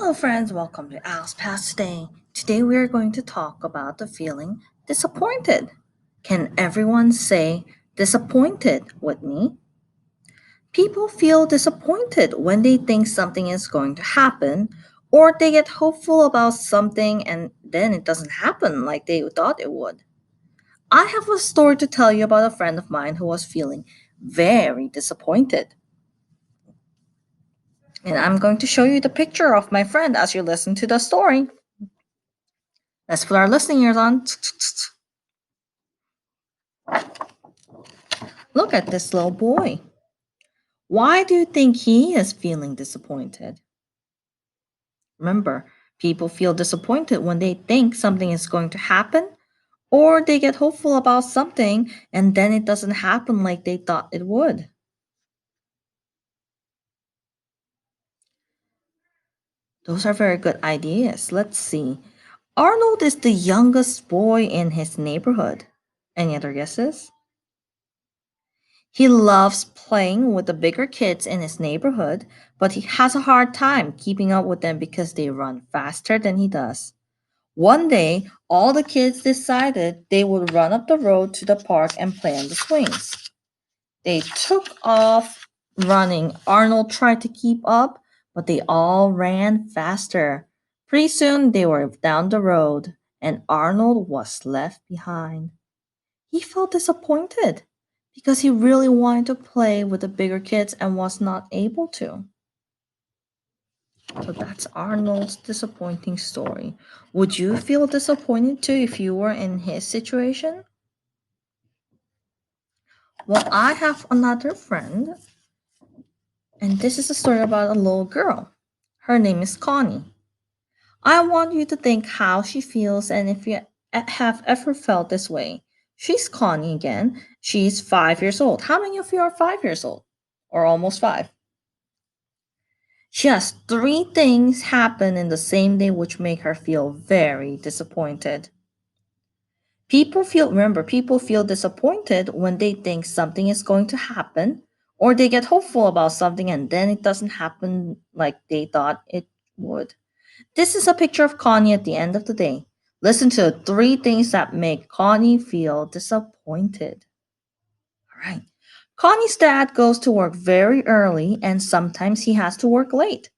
Hello, friends. Welcome to Al's Past Today. Today, we are going to talk about the feeling disappointed. Can everyone say disappointed with me? People feel disappointed when they think something is going to happen, or they get hopeful about something and then it doesn't happen like they thought it would. I have a story to tell you about a friend of mine who was feeling very disappointed. And I'm going to show you the picture of my friend as you listen to the story. Let's put our listening ears on. Look at this little boy. Why do you think he is feeling disappointed? Remember, people feel disappointed when they think something is going to happen or they get hopeful about something and then it doesn't happen like they thought it would. Those are very good ideas. Let's see. Arnold is the youngest boy in his neighborhood. Any other guesses? He loves playing with the bigger kids in his neighborhood, but he has a hard time keeping up with them because they run faster than he does. One day, all the kids decided they would run up the road to the park and play on the swings. They took off running. Arnold tried to keep up, but they all ran faster. Pretty soon, they were down the road, and Arnold was left behind. He felt disappointed because he really wanted to play with the bigger kids and was not able to. So that's Arnold's disappointing story. Would you feel disappointed too if you were in his situation? Well, I have another friend, and this is a story about a little girl. Her name is Connie. I want you to think how she feels and if you have ever felt this way. She's Connie again. She's 5 years old. How many of you are 5 years old? Or almost five? She has three things happen in the same day which make her feel very disappointed. People feel disappointed when they think something is going to happen or they get hopeful about something and then it doesn't happen like they thought it would. This is a picture of Connie at the end of the day. Listen to the three things that make Connie feel disappointed. All right. Connie's dad goes to work very early and sometimes he has to work late.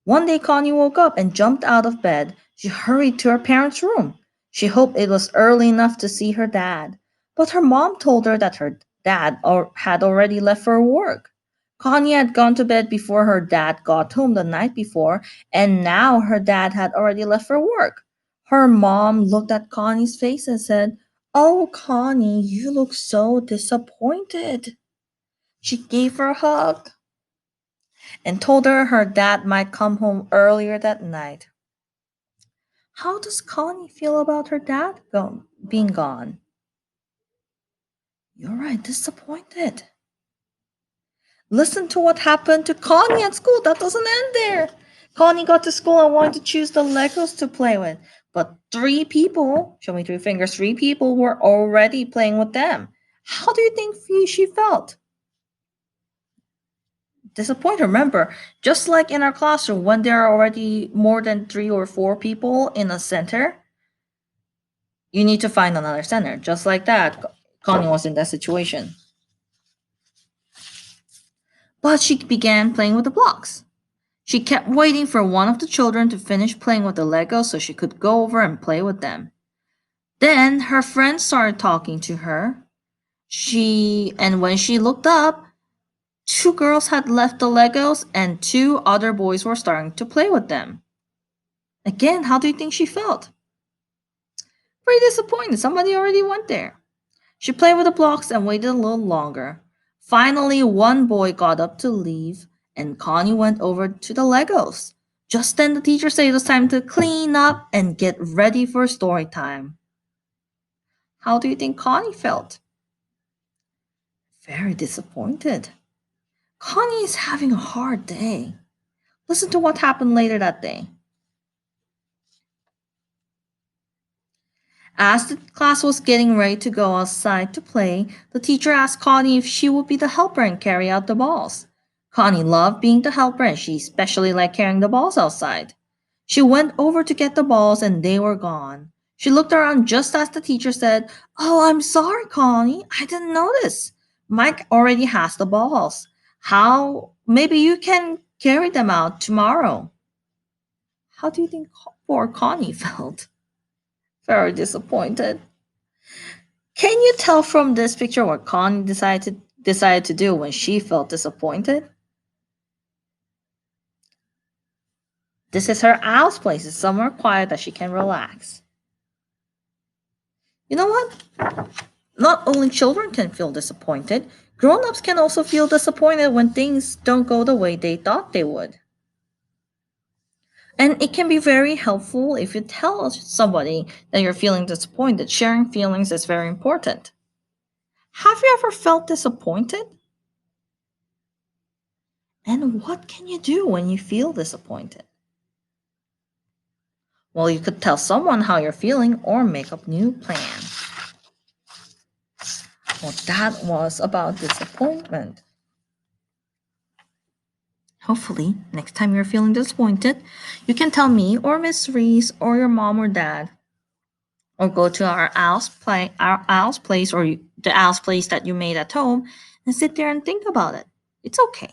One day, Connie woke up and jumped out of bed. She hurried to her parents' room. She hoped it was early enough to see her dad, but her mom told her that her had already left for work. Connie had gone to bed before her dad got home the night before, and now her dad had already left for work. Her mom looked at Connie's face and said, "Oh, Connie, you look so disappointed." She gave her a hug and told her her dad might come home earlier that night. How does Connie feel about her dad being gone? You're right, disappointed. Listen to what happened to Connie at school. That doesn't end there. Connie got to school and wanted to choose the Legos to play with. But three people, show me three fingers, three people were already playing with them. How do you think she felt? Disappointed. Remember, just like in our classroom, when there are already more than three or four people in a center, you need to find another center. Just like that, Connie was in that situation. But she began playing with the blocks. She kept waiting for one of the children to finish playing with the Legos so she could go over and play with them. Then her friends started talking to her. And when she looked up, two girls had left the Legos and two other boys were starting to play with them. Again, how do you think she felt? Pretty disappointed. Somebody already went there. She played with the blocks and waited a little longer. Finally, one boy got up to leave, and Connie went over to the Legos. Just then, the teacher said it was time to clean up and get ready for story time. How do you think Connie felt? Very disappointed. Connie is having a hard day. Listen to what happened later that day. As the class was getting ready to go outside to play, the teacher asked Connie if she would be the helper and carry out the balls. Connie loved being the helper and she especially liked carrying the balls outside. She went over to get the balls and they were gone. She looked around just as the teacher said, "Oh, I'm sorry, Connie. I didn't notice. Mike already has the balls. How? Maybe you can carry them out tomorrow." How do you think poor Connie felt? Very disappointed. Can you tell from this picture what Connie decided to do when she felt disappointed? This is her house place. It's somewhere quiet that she can relax. You know what? Not only children can feel disappointed, grown-ups can also feel disappointed when things don't go the way they thought they would. And it can be very helpful if you tell somebody that you're feeling disappointed. Sharing feelings is very important. Have you ever felt disappointed? And what can you do when you feel disappointed? Well, you could tell someone how you're feeling or make up new plans. Well, that was about disappointment. Hopefully, next time you're feeling disappointed, you can tell me or Miss Reese or your mom or dad, or go to our owl's place, or the owl's place that you made at home, and sit there and think about it. It's okay.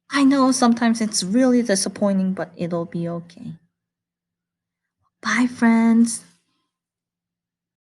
I know sometimes it's really disappointing, but it'll be okay. Bye, friends.